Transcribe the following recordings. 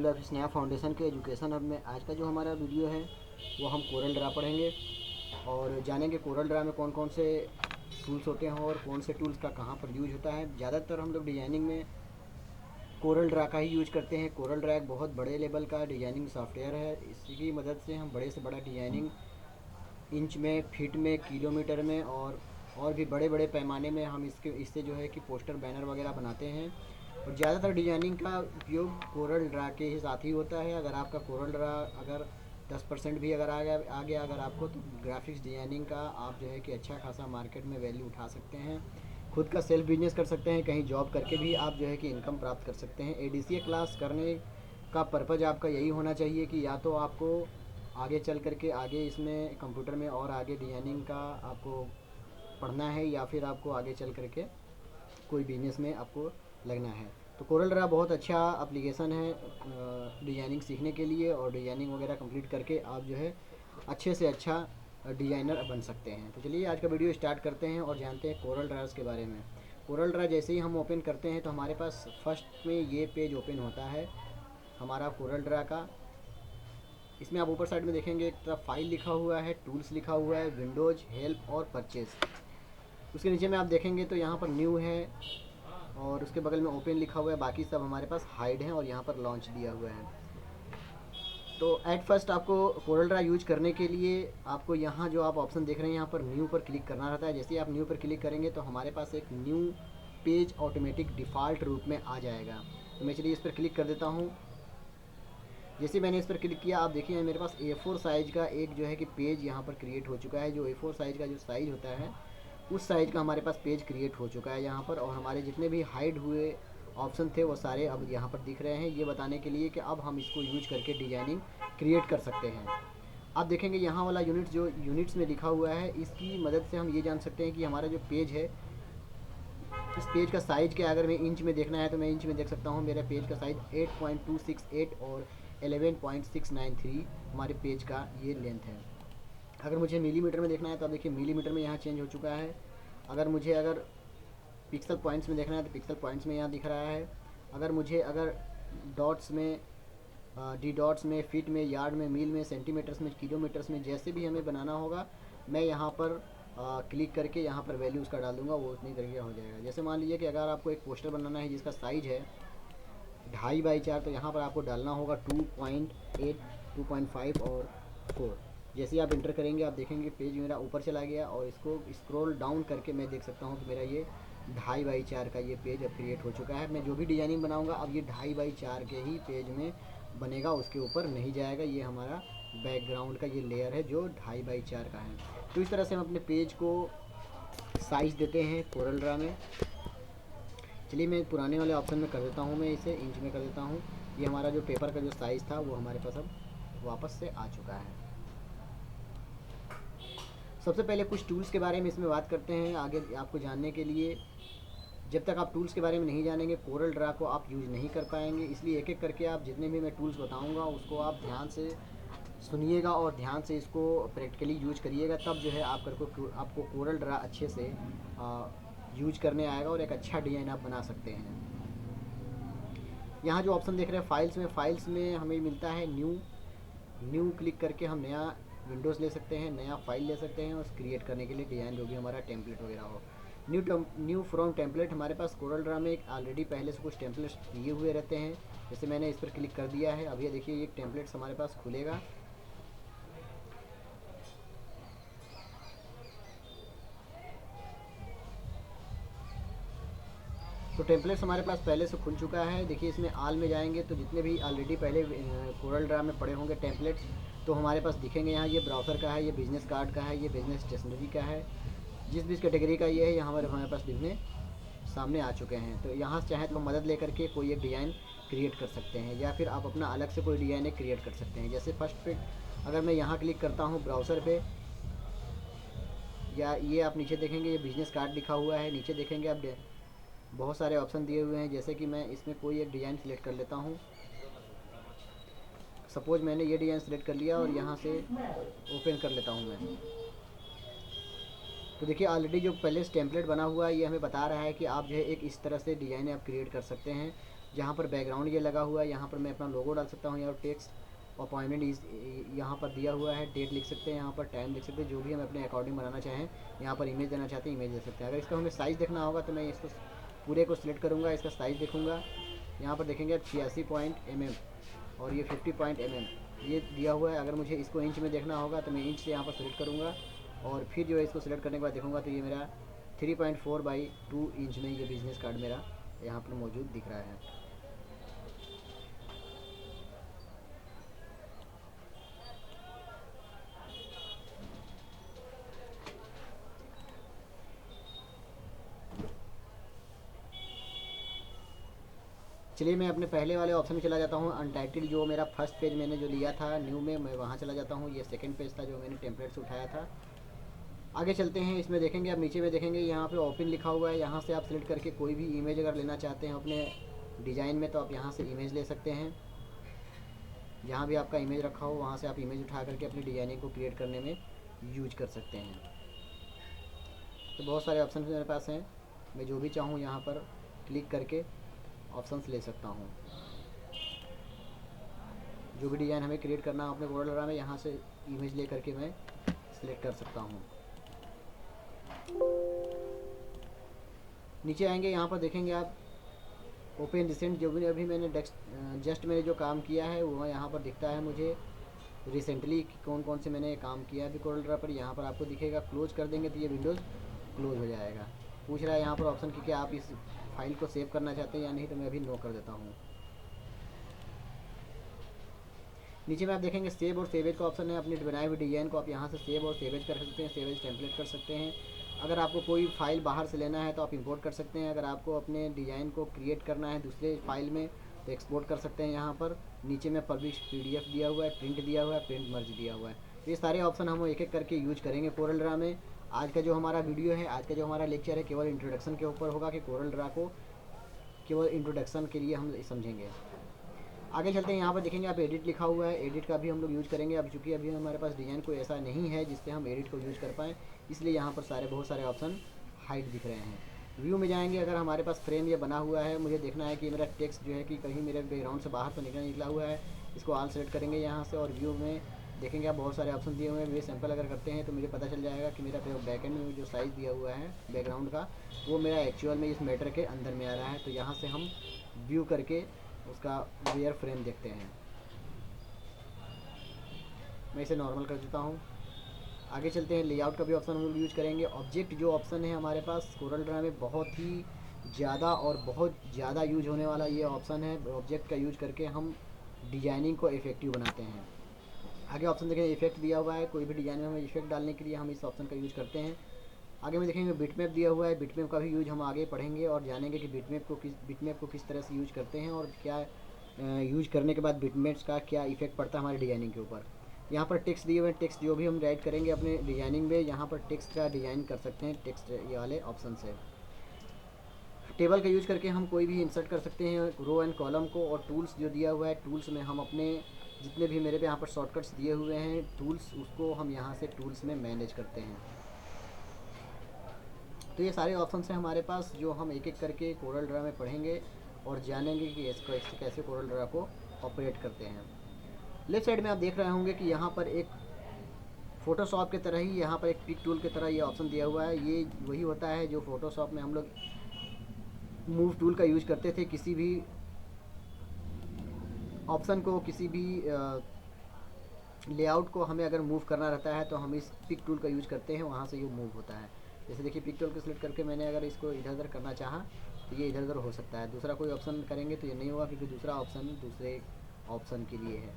Snap foundation के education hub में आज का जो हमारा वीडियो है वो हम कोरल ड्रा पढ़ेंगे और जानेंगे कोरल ड्रा में कौन कौन से टूल्स होते हैं और कौन से टूल्स का कहाँ पर यूज होता है। ज़्यादातर हम लोग डिजाइनिंग में कोरल ड्रा का ही यूज करते हैं। कोरल ड्रा एक बहुत बड़े लेवल का डिजाइनिंग सॉफ्टवेयर है। इसकी मदद से हम बड़े से बड़ा डिजाइनिंग इंच में, फीट में, किलोमीटर में और भी बड़े बड़े पैमाने में हम इससे जो है कि पोस्टर, बैनर वगैरह बनाते हैं। और ज़्यादातर डिजाइनिंग का उपयोग कोरल ड्रा के ही साथ ही होता है। अगर आपका कोरल ड्रा अगर 10% भी अगर आ गया अगर आपको, तो ग्राफिक्स डिजाइनिंग का आप जो है कि अच्छा खासा मार्केट में वैल्यू उठा सकते हैं। खुद का सेल्फ बिजनेस कर सकते हैं, कहीं जॉब करके भी आप जो है कि इनकम प्राप्त कर सकते हैं। एडीसीए क्लास करने का पर्पज़ आपका यही होना चाहिए कि या तो आपको आगे चल करके आगे इसमें कंप्यूटर में और आगे डिजाइनिंग का आपको पढ़ना है, या फिर आपको आगे चल करके कोई बिजनेस में आपको लगना है। तो कोरल ड्रा बहुत अच्छा एप्लीकेशन है डिजाइनिंग सीखने के लिए, और डिजाइनिंग वगैरह कंप्लीट करके आप जो है अच्छे से अच्छा डिज़ाइनर बन सकते हैं। तो चलिए आज का वीडियो स्टार्ट करते हैं और जानते हैं कोरल ड्रास के बारे में। कोरल ड्रा जैसे ही हम ओपन करते हैं तो हमारे पास फर्स्ट में ये पेज ओपन होता है हमारा कोरल ड्रा का। इसमें आप ऊपर साइड में देखेंगे एक तरफ फाइल लिखा हुआ है, टूल्स लिखा हुआ है, विंडोज़, हेल्प और परचेज़। उसके नीचे में आप देखेंगे तो यहाँ पर न्यू है और उसके बगल में ओपन लिखा हुआ है। बाकी सब हमारे पास हाइड है और यहाँ पर लॉन्च दिया हुआ है। तो एट फर्स्ट आपको कोरल ड्रा यूज करने के लिए आपको यहाँ जो आप ऑप्शन देख रहे हैं यहाँ पर न्यू पर क्लिक करना रहता है। जैसे ही आप न्यू पर क्लिक करेंगे तो हमारे पास एक न्यू पेज ऑटोमेटिक डिफ़ॉल्ट रूप में आ जाएगा। तो मैं चलिए इस पर क्लिक कर देता हूँ। जैसे मैंने इस पर क्लिक किया आप देखिए मेरे पास A4 साइज़ का एक जो है कि पेज यहाँ पर क्रिएट हो चुका है। जो A4 साइज़ का जो साइज़ होता है उस साइज़ का हमारे पास पेज क्रिएट हो चुका है यहाँ पर। और हमारे जितने भी हाइड हुए ऑप्शन थे वो सारे अब यहाँ पर दिख रहे हैं, ये बताने के लिए कि अब हम इसको यूज करके डिजाइनिंग क्रिएट कर सकते हैं। आप देखेंगे यहाँ वाला यूनिट जो यूनिट्स में लिखा हुआ है, इसकी मदद से हम ये जान सकते हैं कि हमारा जो पेज है इस पेज का साइज़ क्या है। अगर मैं इंच में देखना है तो मैं इंच में देख सकता हूँ। मेरा पेज का साइज़ 8.268 और 11.693 हमारे पेज का ये लेंथ है। अगर मुझे मिलीमीटर में देखना है तो आप देखिए मिलीमीटर में यहाँ चेंज हो चुका है। अगर पिक्सल पॉइंट्स में देखना है तो पिक्सल पॉइंट्स में यहाँ दिख रहा है। अगर डॉट्स में, डी डॉट्स में, फीट में, यार्ड में, मील में, सेंटीमीटर्स में, किलोमीटर्स में, जैसे भी हमें बनाना होगा मैं यहाँ पर क्लिक करके यहाँ पर वैल्यू उसका डाल दूँगा, वो उतनी तरीके हो जाएगा। जैसे मान लीजिए कि अगर आपको एक पोस्टर बनाना है जिसका साइज़ है 2.5x4, तो यहाँ पर आपको डालना होगा 2.8, 2.5 और 4। जैसे ही आप इंटर करेंगे आप देखेंगे पेज मेरा ऊपर चला गया और इसको स्क्रॉल डाउन करके मैं देख सकता हूँ कि मेरा ये 2.5x4 का ये पेज अब क्रिएट हो चुका है। मैं जो भी डिजाइनिंग बनाऊंगा अब ये 2.5x4 के ही पेज में बनेगा, उसके ऊपर नहीं जाएगा। ये हमारा बैकग्राउंड का ये लेयर है जो 2.5x4 का है। तो इस तरह से हम अपने पेज को साइज़ देते हैं कोरल ड्रा में। चलिए मैं पुराने वाले ऑप्शन में कर देता हूँ, मैं इसे इंच में कर देता हूँ। ये हमारा जो पेपर का जो साइज़ था वो हमारे पास अब वापस से आ चुका है। सबसे पहले कुछ टूल्स के बारे में इसमें बात करते हैं आगे आपको जानने के लिए। जब तक आप टूल्स के बारे में नहीं जानेंगे कोरल ड्रा को आप यूज़ नहीं कर पाएंगे। इसलिए एक एक करके आप जितने भी मैं टूल्स बताऊंगा उसको आप ध्यान से सुनिएगा और ध्यान से इसको प्रैक्टिकली यूज करिएगा, तब जो है आपको कोरल ड्रा अच्छे से यूज करने आएगा और एक अच्छा डिज़ाइन आप बना सकते हैं। यहाँ जो ऑप्शन देख रहे हैं फाइल्स में हमें मिलता है न्यू क्लिक करके हम नया विंडोज़ ले सकते हैं, नया फाइल ले सकते हैं और क्रिएट करने के लिए डिज़ाइन जो भी हमारा टेम्पलेट वगैरह हो। न्यू फ्रॉम टेम्पलेट, हमारे पास कोरल ड्रा में एक ऑलरेडी पहले से कुछ टेम्पलेट्स दिए हुए रहते हैं। जैसे मैंने इस पर क्लिक कर दिया है, अब ये देखिए ये टेम्पलेट्स हमारे पास खुलेगा। तो टेम्पलेट्स हमारे पास पहले से खुल चुका है। देखिए इसमें आल में जाएंगे तो जितने भी ऑलरेडी पहले कोरल ड्रा में पड़े होंगे टेम्पलेट्स तो हमारे पास दिखेंगे। यहाँ ये ब्राउज़र का है, ये बिज़नेस कार्ड का है, ये बिज़नेस स्टेशनरी का है। जिस भी कैटेगरी का ये है यहाँ हमारे पास दिखने सामने आ चुके हैं। तो यहाँ से चाहे तो मदद लेकर के कोई एक डिज़ाइन क्रिएट कर सकते हैं, या फिर आप अपना अलग से कोई डिज़ाइन एक क्रिएट कर सकते हैं। जैसे फर्स्ट पे अगर मैं यहाँ क्लिक करता हूँ ब्राउज़र पे, या ये आप नीचे देखेंगे ये बिज़नेस कार्ड लिखा हुआ है, नीचे देखेंगे आप बहुत सारे ऑप्शन दिए हुए हैं। जैसे कि मैं इसमें कोई एक डिज़ाइन सेलेक्ट कर लेता हूँ। सपोज़ मैंने ये डिज़ाइन सेलेक्ट कर लिया और यहाँ से ओपन कर लेता हूँ मैं। तो देखिए ऑलरेडी जो पहले से टेम्पलेट बना हुआ है ये हमें बता रहा है कि आप जो है एक इस तरह से डिज़ाइन आप क्रिएट कर सकते हैं। जहाँ पर बैकग्राउंड ये लगा हुआ है, यहाँ पर मैं अपना लोगो डाल सकता हूँ, यहाँ टेक्स्ट अपॉइंटमेंट इस यहाँ पर दिया हुआ है, डेट लिख सकते हैं, यहाँ पर टाइम लिख सकते हैं, जो भी हम अपने अकॉर्डिंग बनाना चाहें। यहाँ पर इमेज देना चाहते हैं, इमेज दे सकते हैं। अगर इसका हमें साइज़ देखना होगा तो मैं इसको पूरे को सिलेक्ट करूँगा, इसका साइज़ देखूँगा। यहाँ पर देखेंगे 86 और ये 50 ये दिया हुआ है। अगर मुझे इसको इंच में देखना होगा तो मैं इंच से यहाँ पर सिलेक्ट करूँगा और फिर जो है इसको सिलेक्ट करने के बाद देखूँगा तो ये मेरा 3.4/2 इंच में ये बिज़नेस कार्ड मेरा यहाँ पर मौजूद दिख रहा है। चलिए मैं अपने पहले वाले ऑप्शन में चला जाता हूँ, अनटाइटल, जो मेरा फर्स्ट पेज मैंने जो लिया था न्यू में, मैं वहाँ चला जाता हूँ। ये सेकंड पेज था जो मैंने टेम्पलेट से उठाया था। आगे चलते हैं, इसमें देखेंगे आप नीचे में देखेंगे यहाँ पे ओपन लिखा हुआ है। यहाँ से आप सिलेक्ट करके कोई भी इमेज अगर लेना चाहते हैं अपने डिज़ाइन में तो आप यहाँ से इमेज ले सकते हैं। जहाँ भी आपका इमेज रखा हो वहाँ से आप इमेज उठा करके अपनी डिज़ाइनिंग को क्रिएट करने में यूज कर सकते हैं। तो बहुत सारे ऑप्शन मेरे पास हैं, मैं जो भी चाहूँ यहाँ पर क्लिक करके ऑप्शंस ले सकता हूँ। जो भी डिज़ाइन हमें क्रिएट करना है अपने कोरल में, यहाँ से इमेज ले करके मैं सिलेक्ट कर सकता हूँ। नीचे आएंगे, यहाँ पर देखेंगे आप ओपन रिसेंट, जो भी अभी मैंने जस्ट मैंने जो काम किया है वो यहाँ पर दिखता है मुझे रिसेंटली कौन कौन से मैंने काम किया है अभी कोरल ड्रा पर। यहाँ पर आपको दिखेगा। क्लोज कर देंगे तो ये विंडोज़ क्लोज हो जाएगा। पूछ रहा है यहाँ पर ऑप्शन की क्या आप इस फाइल को सेव करना चाहते हैं या नहीं, तो मैं अभी नो कर देता हूँ। नीचे में आप देखेंगे सेव और सेवेज का ऑप्शन है। अपने बनाए हुए डिज़ाइन को आप यहाँ से सेव और सेवेज कर सकते हैं, सेवेज टेम्पलेट कर सकते हैं। अगर आपको कोई फाइल बाहर से लेना है तो आप इंपोर्ट कर सकते हैं। अगर आपको अपने डिज़ाइन को क्रिएट करना है दूसरे फाइल में तो एक्सपोर्ट कर सकते हैं। यहाँ पर नीचे में पब्लिश PDF दिया हुआ है, प्रिंट दिया हुआ है, प्रिंट मर्ज दिया हुआ है। तो ये सारे ऑप्शन हम एक एक करके यूज करेंगे कोरल ड्रा में। आज का जो हमारा वीडियो है, आज का जो हमारा लेक्चर है, केवल इंट्रोडक्शन के ऊपर होगा कि कोरल ड्रा को केवल इंट्रोडक्शन के लिए हम समझेंगे। आगे चलते हैं, यहाँ पर देखेंगे आप एडिट लिखा हुआ है, एडिट का भी हम लोग यूज़ करेंगे। अब चूँकि अभी हमारे पास डिज़ाइन कोई ऐसा नहीं है जिससे हम एडिट को यूज़ कर पाएँ, इसलिए यहाँ पर बहुत सारे ऑप्शन हाइड दिख रहे हैं। व्यू में जाएंगे, अगर हमारे पास फ्रेम ये बना हुआ है, मुझे देखना है कि मेरा टेक्स्ट जो है कि कहीं मेरे बैकग्राउंड से बाहर तो निकला हुआ है, इसको ऑल सेलेक्ट करेंगे यहाँ से। और व्यू में देखेंगे आप बहुत सारे ऑप्शन दिए हुए हैं। वे सैंपल अगर करते हैं तो मुझे पता चल जाएगा कि मेरा बैकएंड में जो साइज़ दिया हुआ है बैकग्राउंड का, वो मेरा एक्चुअल में इस मैटर के अंदर में आ रहा है। तो यहाँ से हम व्यू करके उसका वेयर फ्रेम देखते हैं। मैं इसे नॉर्मल कर देता हूँ। आगे चलते हैं, लेआउट का भी ऑप्शन हम लोग यूज करेंगे। ऑब्जेक्ट जो ऑप्शन है हमारे पास कोरल ड्रा में बहुत ही ज़्यादा और बहुत ज़्यादा यूज होने वाला ये ऑप्शन है। ऑब्जेक्ट का यूज करके हम डिजाइनिंग को इफेक्टिव बनाते हैं। आगे ऑप्शन देखें, इफेक्ट दिया हुआ है। कोई भी डिज़ाइन में हमें इफेक्ट डालने के लिए हम इस ऑप्शन का यूज करते हैं। आगे में देखेंगे बिटमैप दिया हुआ है। बिटमैप का भी यूज हम आगे पढ़ेंगे और जानेंगे कि बिटमैप को किस तरह से यूज करते हैं और क्या यूज करने के बाद बिटमैप्स का क्या इफेक्ट पड़ता है हमारी डिजाइनिंग के ऊपर। यहाँ पर टेक्स्ट दिए हुए हैं, टेक्स्ट जो भी हम राइट करेंगे अपने डिजाइनिंग में, यहाँ पर टेक्स्ट का डिज़ाइन कर सकते हैं टेक्स्ट ये वाले ऑप्शन से। टेबल का यूज करके हम कोई भी इंसर्ट कर सकते हैं रो एंड कॉलम को। और टूल्स जो दिया हुआ है, टूल्स में हम अपने जितने भी मेरे पे यहाँ पर शॉर्टकट्स दिए हुए हैं टूल्स, उसको हम यहाँ से टूल्स में मैनेज करते हैं। तो ये सारे ऑप्शन हैं हमारे पास जो हम एक एक करके कोरल ड्रा में पढ़ेंगे और जानेंगे कि इसको कैसे कोरल ड्रा को ऑपरेट करते हैं। लेफ्ट साइड में आप देख रहे होंगे कि यहाँ पर एक फ़ोटोशॉप की तरह ही यहाँ पर एक पिक टूल की तरह ये ऑप्शन दिया हुआ है। ये वही होता है जो फ़ोटोशॉप में हम लोग मूव टूल का यूज करते थे। किसी भी ऑप्शन को, किसी भी लेआउट को हमें अगर मूव करना रहता है तो हम इस पिक टूल का यूज करते हैं, वहाँ से ये मूव होता है। जैसे देखिए पिक टूल को सिलेक्ट करके मैंने अगर इसको इधर उधर करना चाहा तो ये इधर उधर हो सकता है। दूसरा कोई ऑप्शन करेंगे तो ये नहीं होगा क्योंकि दूसरा ऑप्शन दूसरे ऑप्शन के लिए है।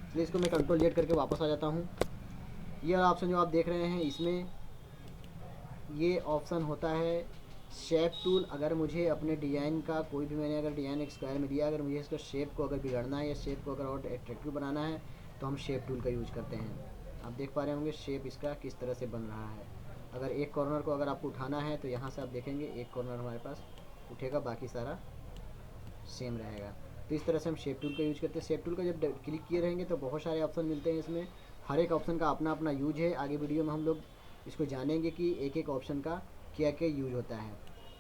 इसलिए इसको मैं कंट्रोल Z करके वापस आ जाता हूँ। ये ऑप्शन जो आप देख रहे हैं इसमें ये ऑप्शन होता है शेप टूल। अगर मुझे अपने डिज़ाइन का कोई भी, मैंने अगर डिज़ाइन एक स्क्वायर में दिया, अगर मुझे इसका शेप को अगर बिगाड़ना है या शेप को अगर और एट्रैक्टिव बनाना है तो हम शेप टूल का यूज करते हैं। आप देख पा रहे होंगे शेप इसका किस तरह से बन रहा है। अगर एक कॉर्नर को अगर आपको उठाना है तो यहाँ से आप देखेंगे एक कॉर्नर हमारे पास उठेगा, बाकी सारा सेम रहेगा। तो इस तरह से हम शेप टूल का यूज करते हैं। शेप टूल का जब क्लिक किए रहेंगे तो बहुत सारे ऑप्शन मिलते हैं इसमें। हर एक ऑप्शन का अपना अपना यूज है। आगे वीडियो में हम लोग इसको जानेंगे कि एक एक ऑप्शन का क्या क्या यूज होता है।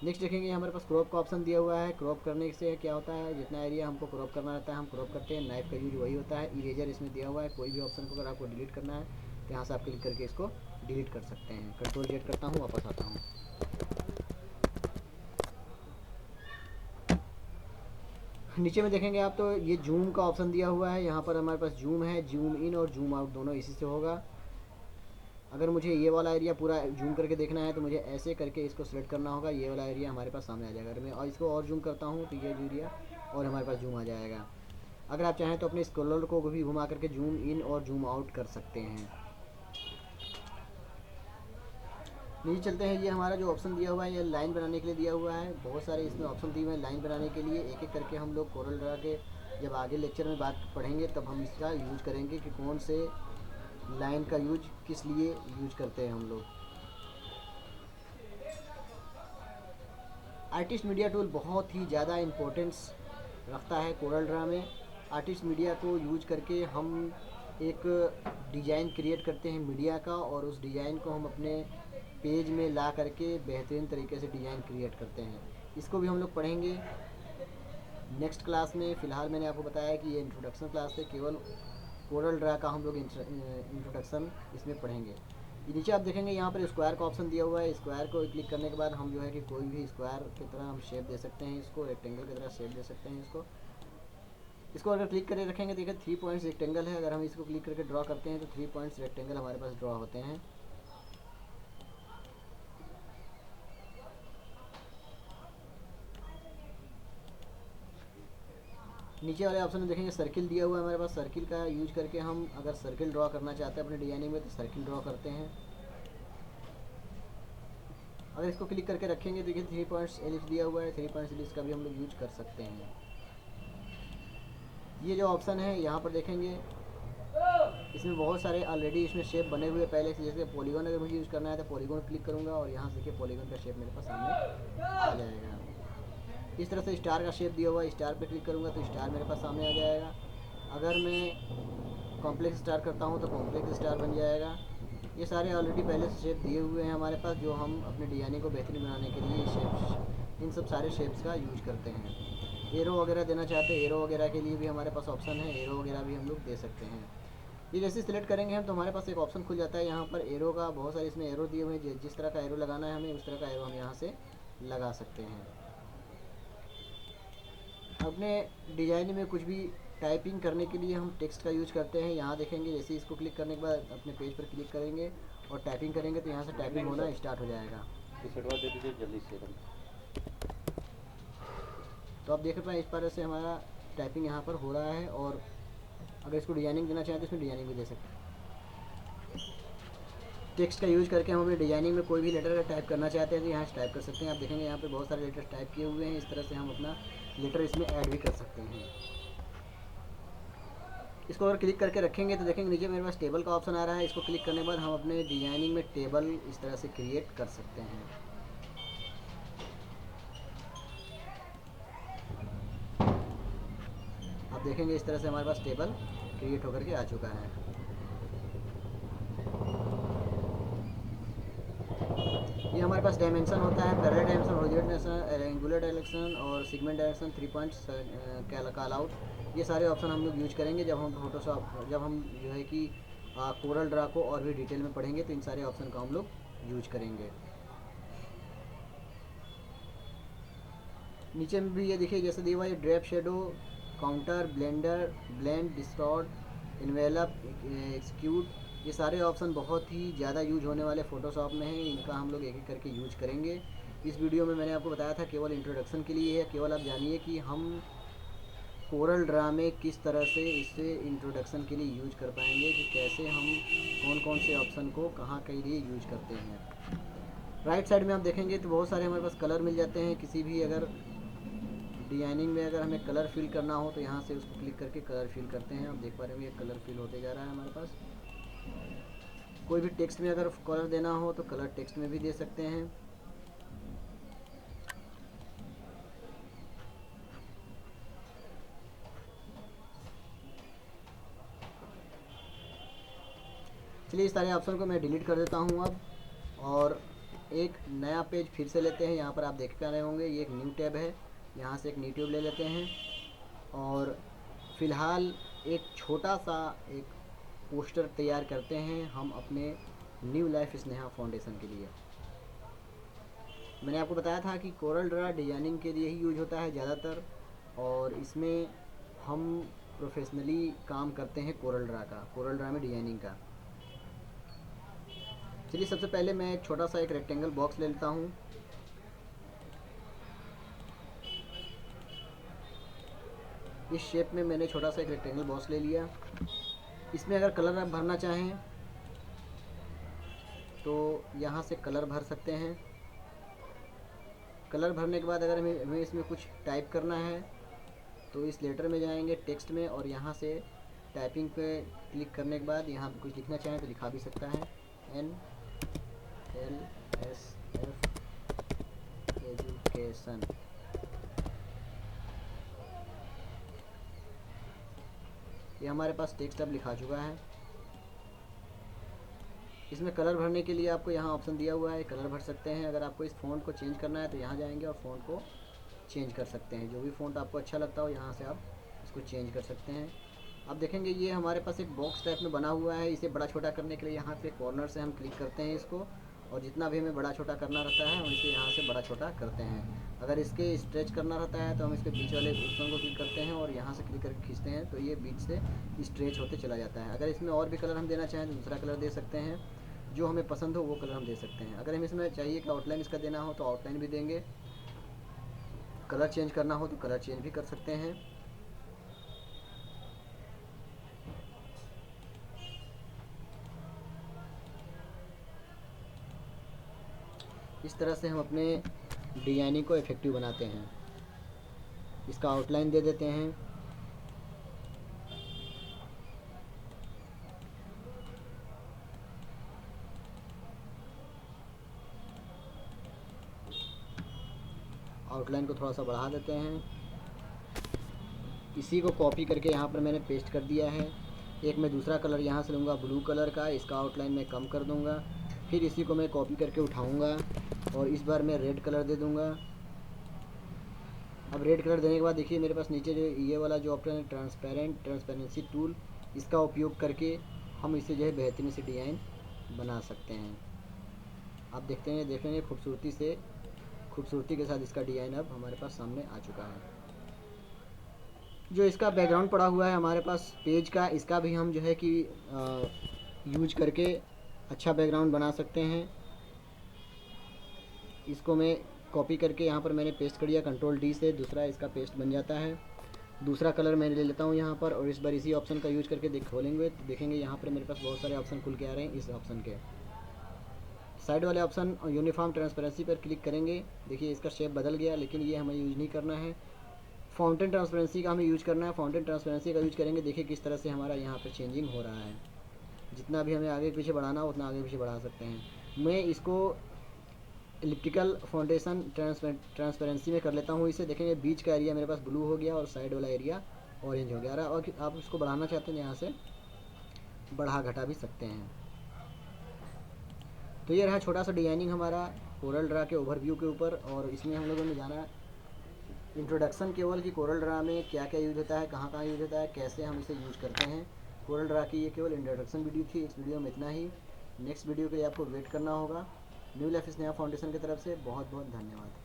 नेक्स्ट देखेंगे हमारे पास क्रॉप का ऑप्शन दिया हुआ है। क्रॉप करने से क्या होता है, जितना एरिया हमको क्रॉप करना रहता है हम क्रॉप करते हैं। नाइफ का यूज वही होता है। इरेजर इसमें दिया हुआ है। कोई भी ऑप्शन को अगर आपको डिलीट करना है तो यहाँ से आप क्लिक करके इसको डिलीट कर सकते हैं। कंट्रोल जेड करता हूँ, वापस आता हूँ। नीचे में देखेंगे आप तो ये जूम का ऑप्शन दिया हुआ है। यहाँ पर हमारे पास जूम है, जूम इन और जूम आउट दोनों इसी से होगा। अगर मुझे ये वाला एरिया पूरा जूम करके देखना है तो मुझे ऐसे करके इसको सिलेक्ट करना होगा। ये वाला एरिया हमारे पास सामने आ जाएगा। अगर मैं और इसको और जूम करता हूँ तो ये एरिया और हमारे पास जूम आ जाएगा। अगर आप चाहें तो अपने स्क्रॉलर को भी घुमा करके जूम इन और जूम आउट कर सकते हैं। नीचे चलते हैं। ये हमारा जो ऑप्शन दिया हुआ है ये लाइन बनाने के लिए दिया हुआ है। बहुत सारे इसमें ऑप्शन दिए हुए हैं लाइन बनाने के लिए। एक एक करके हम लोग कोरल ड्रा के जब आगे लेक्चर में बात पढ़ेंगे तब हम इसका यूज करेंगे कि कौन से लाइन का यूज किस लिए यूज करते हैं हम लोग। आर्टिस्ट मीडिया टूल बहुत ही ज़्यादा इम्पोर्टेंस रखता है कोरल ड्रा में। आर्टिस्ट मीडिया को यूज करके हम एक डिज़ाइन क्रिएट करते हैं मीडिया का, और उस डिज़ाइन को हम अपने पेज में ला करके बेहतरीन तरीके से डिज़ाइन क्रिएट करते हैं। इसको भी हम लोग पढ़ेंगे नेक्स्ट क्लास में। फ़िलहाल मैंने आपको बताया कि ये इंट्रोडक्शन क्लास है, केवल कोरल ड्रा का हम लोग इंट्रोडक्शन इसमें पढ़ेंगे। नीचे आप देखेंगे यहाँ पर स्क्वायर का ऑप्शन दिया हुआ है। स्क्वायर को क्लिक करने के बाद हम जो है कि कोई भी स्क्वायर की तरह हम शेप दे सकते हैं, इसको रेक्टेंगल की तरह शेप दे सकते हैं। इसको अगर क्लिक करके रखेंगे, देखिए 3 पॉइंट्स रेक्टेंगल है। अगर हम इसको क्लिक करके ड्रॉ करते हैं तो 3 पॉइंट्स रेक्टेंगल हमारे पास ड्रॉ होते हैं। नीचे वाले ऑप्शन में देखेंगे सर्किल दिया हुआ है हमारे पास। सर्किल का यूज करके हम अगर सर्किल ड्रॉ करना चाहते हैं अपने डिजाइनिंग में तो सर्किल ड्रॉ करते हैं। अगर इसको क्लिक करके रखेंगे, देखिए 3 पॉइंट्स एलिप्स दिया हुआ है। 3 पॉइंट्स एलिप्स का भी हम लोग यूज कर सकते हैं। ये जो ऑप्शन है यहाँ पर देखेंगे, इसमें बहुत सारे ऑलरेडी इसमें शेप बने हुए पहले से। जैसे पॉलीगॉन अगर मुझे यूज़ करना है तो पॉलीगॉन क्लिक करूँगा और यहाँ से देखिए पॉलीगॉन का शेप मेरे पास सामने आ जाएगा। इस तरह से स्टार का शेप दिया हुआ है, स्टार पे क्लिक करूँगा तो स्टार मेरे पास सामने आ जाएगा। अगर मैं कॉम्प्लेक्स स्टार करता हूँ तो कॉम्प्लेक्स स्टार बन जाएगा। ये सारे ऑलरेडी पहले से शेप दिए हुए हैं हमारे पास, जो हम अपने डिजाइनिंग को बेहतरीन बनाने के लिए शेप्स, इन सब सारे शेप्स का यूज करते हैं। एरो वगैरह देना चाहते हैं, एरो वगैरह के लिए भी हमारे पास ऑप्शन है। एरो वगैरह भी हम लोग दे सकते हैं। ये जैसे सिलेक्ट करेंगे हम तो हमारे पास एक ऑप्शन खुल जाता है यहाँ पर एरो का। बहुत सारे इसमें एरो दिए हुए हैं, जिस तरह का एरो लगाना है हमें उस तरह का एरो हम यहाँ से लगा सकते हैं। अपने डिज़ाइन में कुछ भी टाइपिंग करने के लिए हम टेक्स्ट का यूज करते हैं। यहाँ देखेंगे जैसे इसको क्लिक करने के बाद अपने पेज पर क्लिक करेंगे और टाइपिंग करेंगे तो यहाँ से टाइपिंग होना स्टार्ट हो जाएगा। दे दीजिए जल्दी से। तो आप देख पाएँ इस तरह से हमारा टाइपिंग यहाँ पर हो रहा है। और अगर इसको डिजाइनिंग देना चाहें तो इसमें डिजाइनिंग भी दे सकते हैं। टेक्स्ट का यूज करके हम अपने डिजाइनिंग में कोई भी लेटर अगर टाइप करना चाहते हैं तो यहाँ से टाइप कर सकते हैं। आप देखेंगे यहाँ पे बहुत सारे लेटर टाइप किए हुए हैं। इस तरह से हम अपना लेटर इसमें ऐड भी कर सकते हैं। इसको अगर क्लिक करके रखेंगे तो देखेंगे नीचे मेरे पास टेबल का ऑप्शन आ रहा है। इसको क्लिक करने के बाद हम अपने डिजाइनिंग में टेबल इस तरह से क्रिएट कर सकते हैं। आप देखेंगे इस तरह से हमारे पास टेबल क्रिएट होकर के आ चुका है। ये हमारे पास डायमेंशन होता है, parallel dimension, horizontal dimension, angular direction और segment direction, 3 points, call out. ये सारे ऑप्शन हम लोग यूज करेंगे जब हम फोटोशॉप, जब हम जो है कि कोरल ड्रा को और भी डिटेल में पढ़ेंगे तो इन सारे ऑप्शन का हम लोग यूज करेंगे। नीचे में भी ये देखिए जैसे दिया हुआ है drop, shadow, contour, blender, blend, distort, envelope, execute, ये सारे ऑप्शन बहुत ही ज़्यादा यूज होने वाले फ़ोटोशॉप में हैं। इनका हम लोग एक एक करके यूज करेंगे। इस वीडियो में मैंने आपको बताया था केवल इंट्रोडक्शन के लिए है। केवल आप जानिए कि हम कोरल ड्रा में किस तरह से इसे इंट्रोडक्शन के लिए यूज कर पाएंगे, कि कैसे हम कौन कौन से ऑप्शन को कहाँ के लिए यूज करते हैं। राइट साइड में आप देखेंगे तो बहुत सारे हमारे पास कलर मिल जाते हैं। किसी भी अगर डिजाइनिंग में अगर हमें कलर फिल करना हो तो यहाँ से उसको क्लिक करके कलर फिल करते हैं। आप देख पा रहे हैं ये कलर फिल होते जा रहा है हमारे पास। कोई भी टेक्स्ट में अगर कलर देना हो तो कलर टेक्स्ट में भी दे सकते हैं। चलिए इस सारे ऑप्शन को मैं डिलीट कर देता हूँ अब, और एक नया पेज फिर से लेते हैं। यहाँ पर आप देख पा रहे होंगे ये एक न्यू टैब है, यहाँ से एक न्यू टैब ले लेते हैं और फ़िलहाल एक छोटा सा एक पोस्टर तैयार करते हैं हम अपने न्यू लाइफ स्नेहा फाउंडेशन के लिए। मैंने आपको बताया था कि कोरल ड्रा डिजाइनिंग के लिए ही यूज होता है ज़्यादातर, और इसमें हम प्रोफेशनली काम करते हैं कोरल ड्रा में डिजाइनिंग का। चलिए सबसे पहले मैं एक छोटा सा एक रेक्टेंगल बॉक्स ले लेता हूँ। इस शेप में मैंने छोटा सा एक रेक्टेंगल बॉक्स ले लिया। इसमें अगर कलर आप भरना चाहें तो यहाँ से कलर भर सकते हैं। कलर भरने के बाद अगर हमें इसमें कुछ टाइप करना है तो इस लेटर में जाएंगे टेक्स्ट में, और यहाँ से टाइपिंग पे क्लिक करने के बाद यहाँ कुछ लिखना चाहें तो लिखा भी सकता है। NLSF education. ये हमारे पास टेक्स्ट अब लिखा चुका है। इसमें कलर भरने के लिए आपको यहाँ ऑप्शन दिया हुआ है, कलर भर सकते हैं। अगर आपको इस फ़ॉन्ट को चेंज करना है तो यहाँ जाएंगे और फ़ॉन्ट को चेंज कर सकते हैं। जो भी फ़ॉन्ट आपको अच्छा लगता हो यहाँ से आप इसको चेंज कर सकते हैं। अब देखेंगे ये हमारे पास एक बॉक्स टाइप में बना हुआ है। इसे बड़ा छोटा करने के लिए यहाँ पे कॉर्नर से हम क्लिक करते हैं इसको, और जितना भी हमें बड़ा छोटा करना रहता है हम इसे यहाँ से बड़ा छोटा करते हैं। अगर इसके स्ट्रेच करना रहता है तो हम इसके बीच वाले ऑप्शन को क्लिक करते हैं और यहाँ से क्लिक करके खींचते हैं तो ये बीच से स्ट्रेच होते चला जाता है। अगर इसमें और भी कलर हम देना चाहें तो दूसरा कलर दे सकते हैं, जो हमें पसंद हो वो कलर हम दे सकते हैं। अगर हमें इसमें चाहिए कि आउटलाइन इसका देना हो तो आउटलाइन भी देंगे, कलर चेंज करना हो तो कलर चेंज भी कर सकते हैं। इस तरह से हम अपने डिजाइनिंग को इफेक्टिव बनाते हैं। इसका आउटलाइन दे देते हैं। आउटलाइन को थोड़ा सा बढ़ा देते हैं। इसी को कॉपी करके यहाँ पर मैंने पेस्ट कर दिया है। एक मैं दूसरा कलर यहाँ से लूँगा ब्लू कलर का, इसका आउटलाइन मैं कम कर दूँगा। फिर इसी को मैं कॉपी करके उठाऊँगा और इस बार मैं रेड कलर दे दूँगा। अब रेड कलर देने के बाद देखिए मेरे पास नीचे जो ये वाला जो ऑप्शन है ट्रांसपेरेंसी टूल, इसका उपयोग करके हम इसे जो है बेहतरीन से डिज़ाइन बना सकते हैं। आप देखेंगे खूबसूरती के साथ इसका डिज़ाइन अब हमारे पास सामने आ चुका है। जो इसका बैकग्राउंड पड़ा हुआ है हमारे पास पेज का, इसका भी हम जो है कि यूज करके अच्छा बैकग्राउंड बना सकते हैं। इसको मैं कॉपी करके यहाँ पर मैंने पेस्ट कर दिया कंट्रोल D से, दूसरा इसका पेस्ट बन जाता है। दूसरा कलर मैं ले लेता हूँ यहाँ पर, और इस बार इसी ऑप्शन का यूज करके खोलेंगे तो देखेंगे यहाँ पर मेरे पास बहुत सारे ऑप्शन खुल के आ रहे हैं। इस ऑप्शन के साइड वाले ऑप्शन यूनिफॉर्म ट्रांसपेरेंसी पर क्लिक करेंगे। देखिए इसका शेप बदल गया, लेकिन ये हमें यूज नहीं करना है। फाउंटेन ट्रांसपेरेंसी का हमें यूज करना है। फाउंटेन ट्रांसपेरेंसी का यूज करेंगे, देखिए किस तरह से हमारा यहाँ पर चेंजिंग हो रहा है। जितना भी हमें आगे पीछे बढ़ाना हो उतना आगे पीछे बढ़ा सकते हैं। मैं इसको इलिप्टिकल फाउंडेशन ट्रांसपेरेंसी में कर लेता हूँ। इसे देखेंगे बीच का एरिया मेरे पास ब्लू हो गया और साइड वाला एरिया ऑरेंज हो गया। और आप इसको बढ़ाना चाहते हैं यहाँ से बढ़ा घटा भी सकते हैं। तो ये रहा छोटा सा डिजाइनिंग हमारा कोरल ड्रा के ओवरव्यू के ऊपर, और इसमें हम लोगों ने जाना इंट्रोडक्शन केवल कि कोरल ड्रा में क्या क्या यूज होता है, कहाँ कहाँ यूज होता है, कैसे हम इसे यूज करते हैं। कोरल ड्रा की ये केवल इंट्रोडक्शन वीडियो थी। इस वीडियो में इतना ही। नेक्स्ट वीडियो के लिए आपको वेट करना होगा। न्यू लाइफ स्नेहा फाउंडेशन की तरफ से बहुत बहुत धन्यवाद।